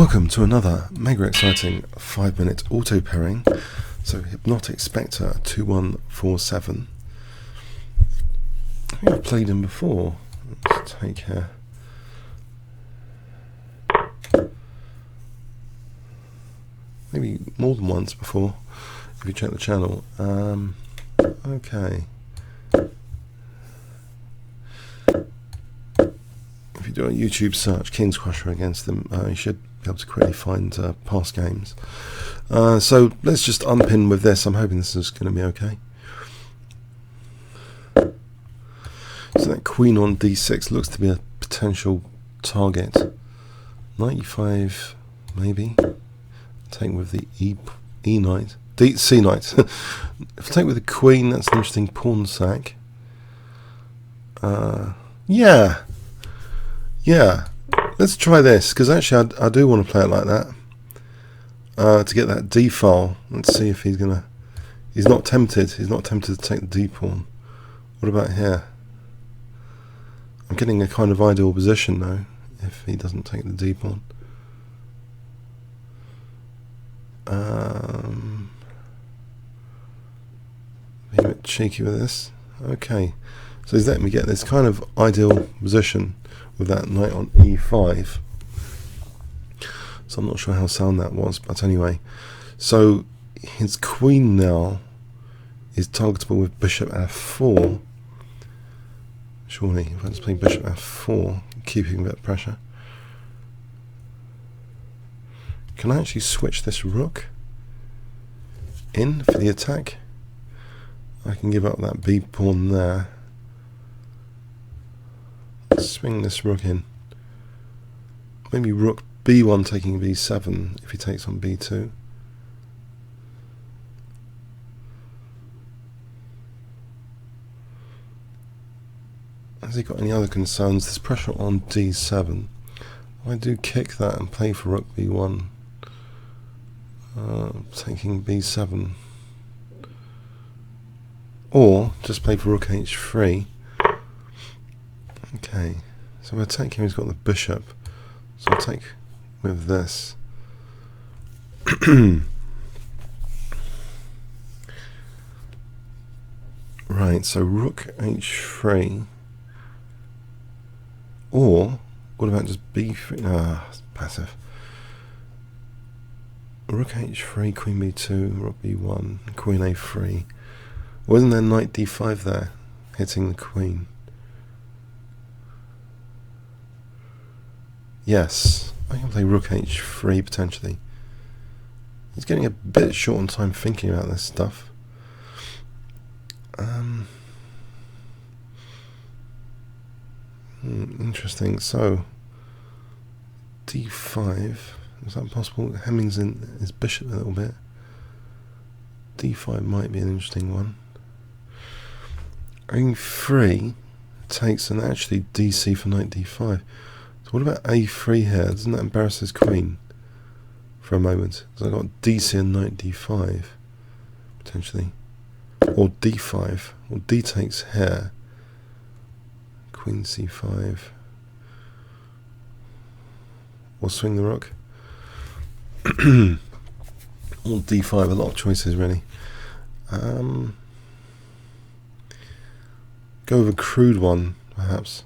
Welcome to another mega exciting 5-minute auto pairing. So HypnoticSpecter 2147. I think I've played him before. Let's take here. Maybe more than once before, if you check the channel. Okay. If you do a YouTube search, KingsCrusher against them, you should be able to quickly find past games. So let's just unpin with this. I'm hoping this is going to be okay. So that queen on d6 looks to be a potential target. 95 maybe. Take with the E knight. C knight. If I take with the queen, that's an interesting pawn sack. Yeah. Let's try this, because actually I do want to play it like that. To get that d file. Let's see if he's gonna. He's not tempted. He's not tempted to take the d pawn. What about here? I'm getting a kind of ideal position now if he doesn't take the d pawn. Be a bit cheeky with this. Okay, so he's letting me get this kind of ideal position with that knight on e5. So I'm not sure how sound that was, but anyway. So his queen now is targetable with bishop f4. Surely, if I just play bishop f4, keeping a bit of pressure. Can I actually switch this rook in for the attack? I can give up that b pawn there. Let's swing this rook in. Maybe rook b1 taking b7 if he takes on b2. Has he got any other concerns? There's pressure on d7. I do kick that and play for rook b1. Taking b7, or just play for rook h3. Okay, so if I take him, he's got the bishop, so I'll take with this. Right, so rook h3, or what about just b3? It's passive. Rook h3, queen b2, rook b1, queen a3. Wasn't there knight d5 there, hitting the queen? Yes, I can play rook h3 potentially. He's getting a bit short on time thinking about this stuff. Interesting. So d5. Is that possible? Hemmings in his bishop a little bit. d5 might be an interesting one. a3 takes and actually dc for knight d5. So what about a3 here? Doesn't that embarrass his queen for a moment? Because I've got dc and knight d5 potentially. Or d5. Or d takes here. Queen c5. Or swing the rook. Or d5, a lot of choices really. Go with a crude one, perhaps.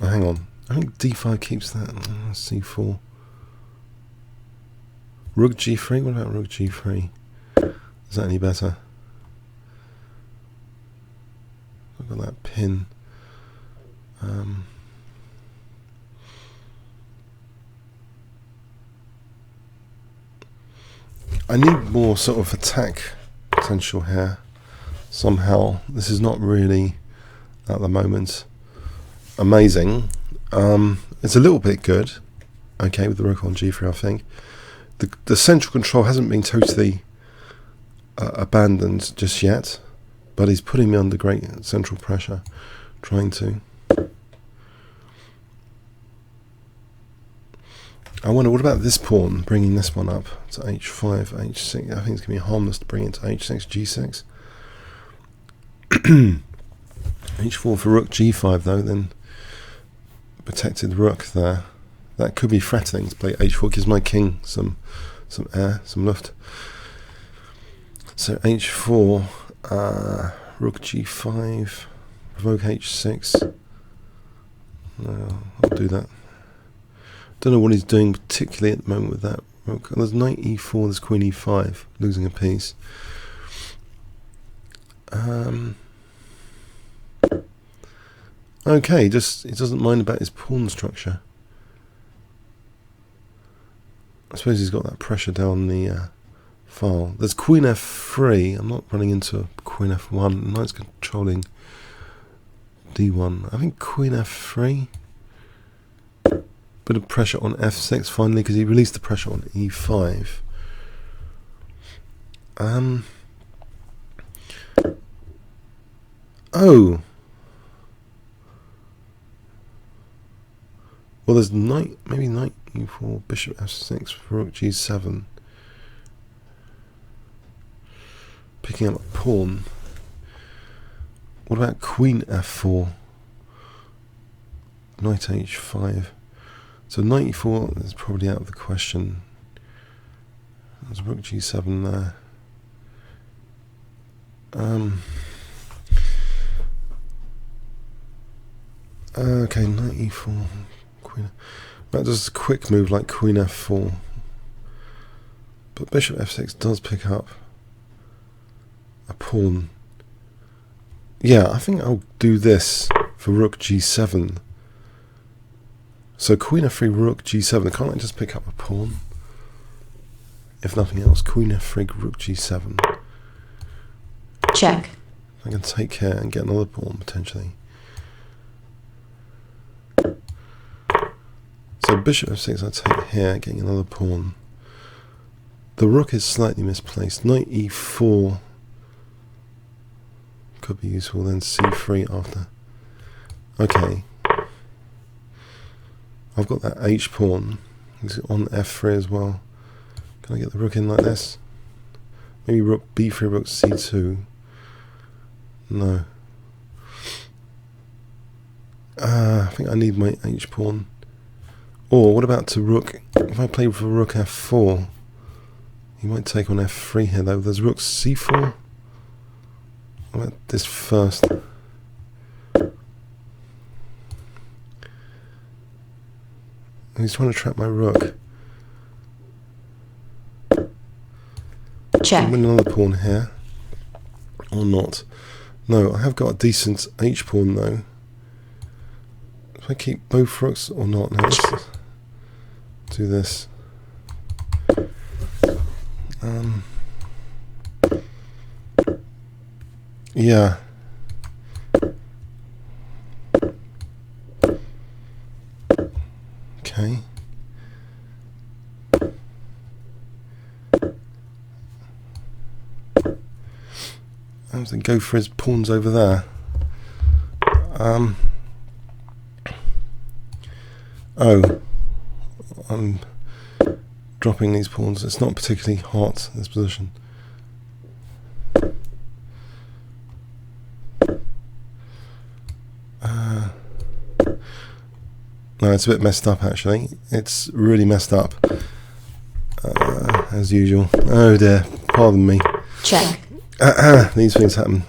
Oh, hang on, I think d5 keeps that. c4. Rook g3, what about rook g3? Is that any better? I've got that pin. I need more sort of attack potential here. Somehow, this is not really at the moment amazing. It's a little bit good. Okay, with the rook on g3, I think. The central control hasn't been totally abandoned just yet, but he's putting me under great central pressure, trying to. I wonder, what about this pawn, bringing this one up to h5, h6? I think it's going to be harmless to bring it to h6, g6. h4 for rook g5 though, then protected rook there. That could be threatening to play h4. Gives my king some air, some luft. So h4, rook g5, provoke h6. No, I'll do that. Don't know what he's doing particularly at the moment with that rook. There's knight e4, there's queen e5, losing a piece. Okay, he doesn't mind about his pawn structure. I suppose he's got that pressure down the file. There's queen f3. I'm not running into queen f1. Knight's controlling d1. I think queen f3. Bit of pressure on f6 finally, because he released the pressure on e5. Oh. Well, there's knight, maybe knight e4, bishop f6, rook g7. Picking up a pawn. What about queen f4? Knight h5. So knight e4 is probably out of the question. There's rook g7 there. Okay, knight e4. Queen. That does a quick move like queen f4. But bishop f6 does pick up a pawn. Yeah, I think I'll do this for rook g7. So queen f3, rook g7. Can't I just pick up a pawn? If nothing else, queen f3, rook g7. Check. I can take care and get another pawn potentially. So bishop f6 I take here, getting another pawn. The rook is slightly misplaced. Knight e4 could be useful, then c3 after. Okay. I've got that h pawn. It's on f3 as well. Can I get the rook in like this? Maybe rook b3, rook c2. No. I think I need my h pawn. Or what about to rook? If I play for rook f4, he might take on f3 here though. There's rook c4. What about this first? He's trying to trap my rook. Check. I'm winning another pawn here. Or not. No, I have got a decent h pawn though. If I keep both rooks or not, now let's do this. Yeah. Okay. I have to go for his pawns over there. Oh, I'm dropping these pawns. It's not particularly hot, this position. No, it's a bit messed up actually. It's really messed up. As usual. Oh dear, pardon me. Check. These things happen.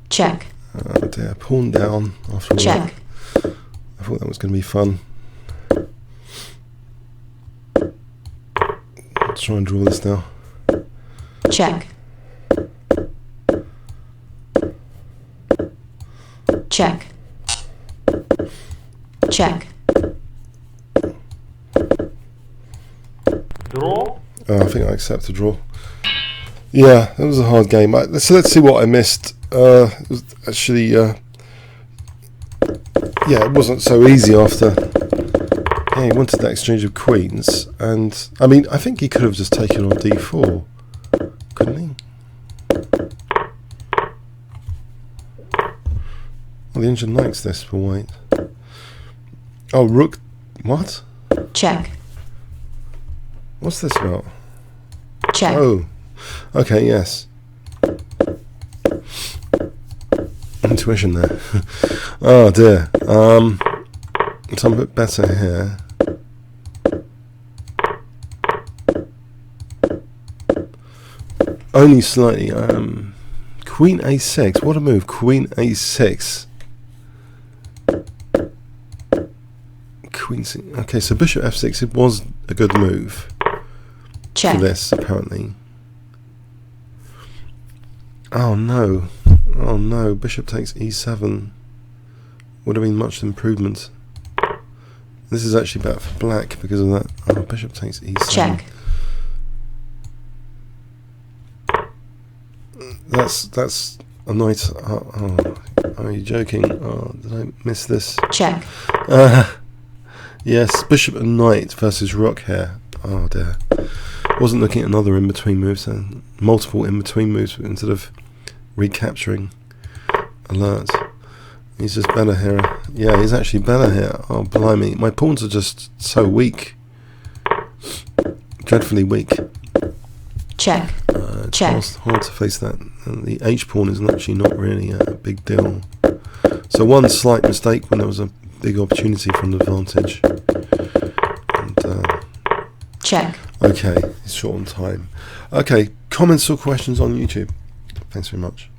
Check. Oh dear, pawn down after all. Check. I thought that was going to be fun. Let's try and draw this now. Check. Check. Check. Draw. Oh, I think I accept a draw. Yeah, that was a hard game. So let's see what I missed. It was actually, yeah, it wasn't so easy after. Yeah, he wanted that exchange of queens, and I mean, I think he could have just taken on d4, couldn't he? Well, the engine likes this for white. Oh, rook. What? Check. What's this about? Check. Oh, okay, yes. Intuition there. Oh dear. So I'm a bit better here. Only slightly. Queen A6. What a move. Queen A6. Queen C. Okay, so Bishop F6. It was a good move. Check. For this, apparently. Oh no. Oh no. Bishop takes E7. Would have been much improvement. This is actually better for black because of that. Oh, Bishop takes E7. Check. That's a knight. Oh, are you joking? Oh, did I miss this? Check. Yes, bishop and knight versus rook here. Oh dear. Wasn't looking at another in-between moves and multiple in-between moves instead of recapturing alert. He's just better here. Yeah, he's actually better here. Oh blimey, my pawns are just so weak. Dreadfully weak. Check. Check. It's hard to face that. And the H pawn is actually not really a big deal. So one slight mistake when there was a big opportunity from the advantage. And, check. Okay, it's short on time. Okay, comments or questions on YouTube? Thanks very much.